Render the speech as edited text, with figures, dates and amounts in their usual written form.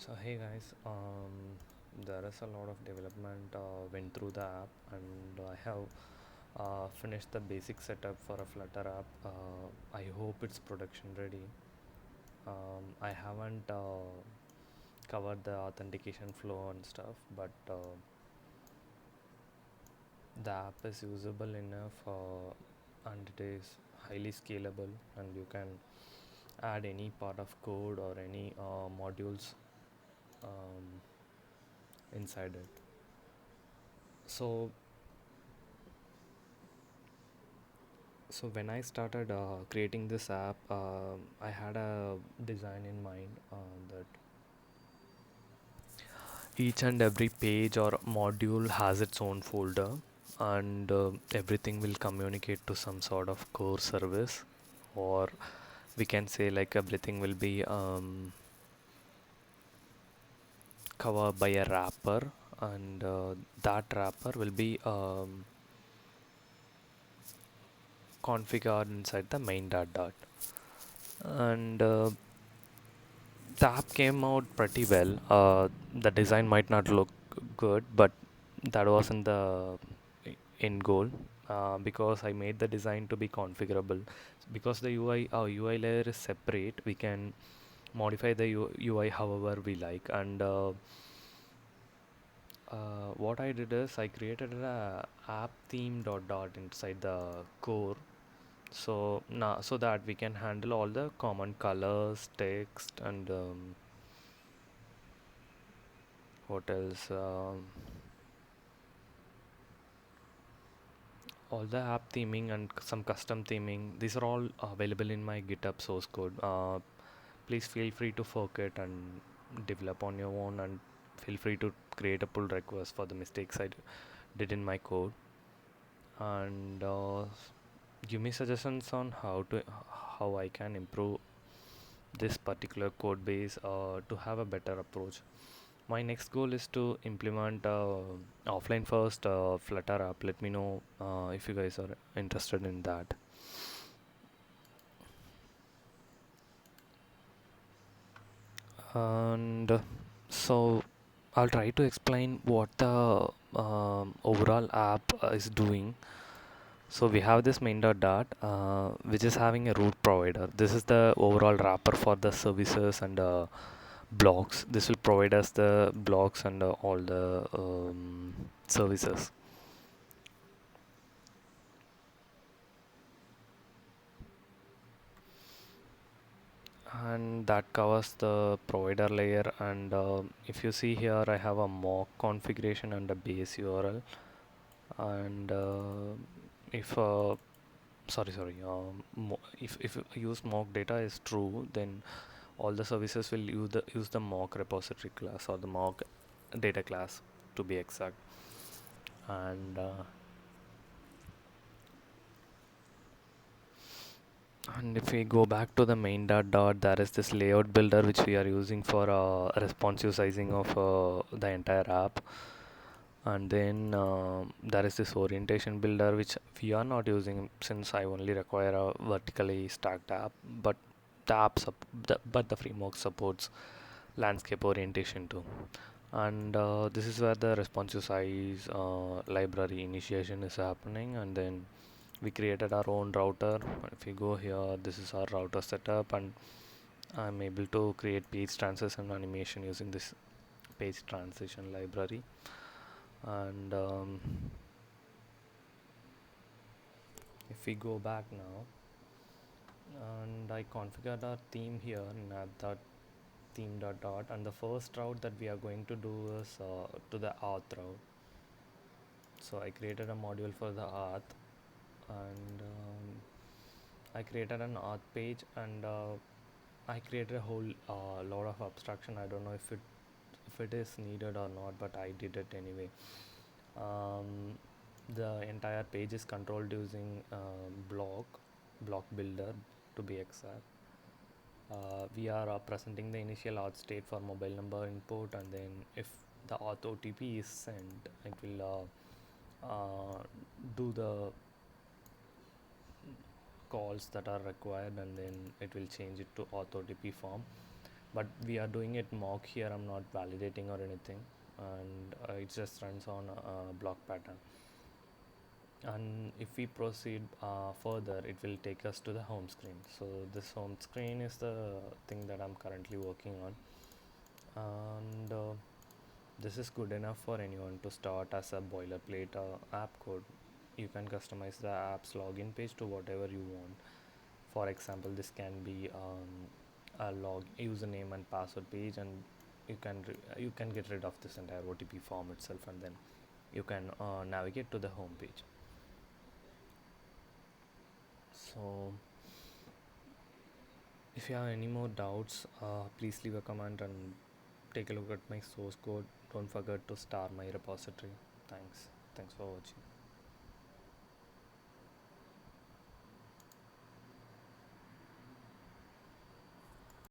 So hey guys, there is a lot of development went through the app, and I have finished the basic setup for a Flutter app. I hope it's production ready. I haven't covered the authentication flow and stuff, but the app is usable enough, and it is highly scalable, and you can add any part of code or any modules um, inside it. So So when I started creating this app, I had a design in mind that each and every page or module has its own folder, and everything will communicate to some sort of core service, or we can say like everything will be covered by a wrapper, and that wrapper will be configured inside the main dot dot. And the app came out pretty well. The design might not look good, but that wasn't the end goal, because I made the design to be configurable. Because the UI layer is separate, we can modify the UI however we like. And what I did is I created a app theme dot dot inside the core, so now so that we can handle all the common colors, text, and what else? All the app theming and some custom theming. These are all available in my GitHub source code. Please feel free to fork it and develop on your own, and feel free to create a pull request for the mistakes I did in my code, and give me suggestions on how I can improve this particular code base to have a better approach. My next goal is to implement offline first Flutter app. Let me know if you guys are interested in that. And so I'll try to explain what the overall app is doing. So we have this main dot dot, which is having a root provider. This is the overall wrapper for the services and blocks. This will provide us the blocks and all the services. And that covers the provider layer. And if you see here, I have a mock configuration and a base URL. And if sorry, if use mock data is true, then all the services will use the mock repository class or the mock data class, to be exact. And if we go back to the main dot dot, there is this layout builder which we are using for responsive sizing of the entire app. And then there is this orientation builder which we are not using, since I only require a vertically stacked app. But but the framework supports landscape orientation too. And this is where the responsive size library initiation is happening. And then we created our own router. If you go here, this is our router setup, and I'm able to create page transition animation using this page transition library. And if we go back now, and I configured our theme here in app dot theme dot dot, and the first route that we are going to do is to the auth route. So I created a module for the auth, and I created an auth page, and I created a whole lot of abstraction. I don't know if it is needed or not, but I did it anyway. Um, the entire page is controlled using block builder, to be exact. We are presenting the initial auth state for mobile number input, and then if the auth OTP is sent, it will do the calls that are required, and then it will change it to auth OTP form. but we are doing it mock here. I'm not validating or anything, and it just runs on a block pattern. And if we proceed further, it will take us to the home screen. So this home screen is the thing that I'm currently working on, and this is good enough for anyone to start as a boilerplate app code. You can customize the app's login page to whatever you want. For example, this can be a log username and password page, and you can get rid of this entire OTP form itself, and then you can navigate to the home page. So if you have any more doubts, please leave a comment and take a look at my source code. Don't forget to star my repository. Thanks for watching.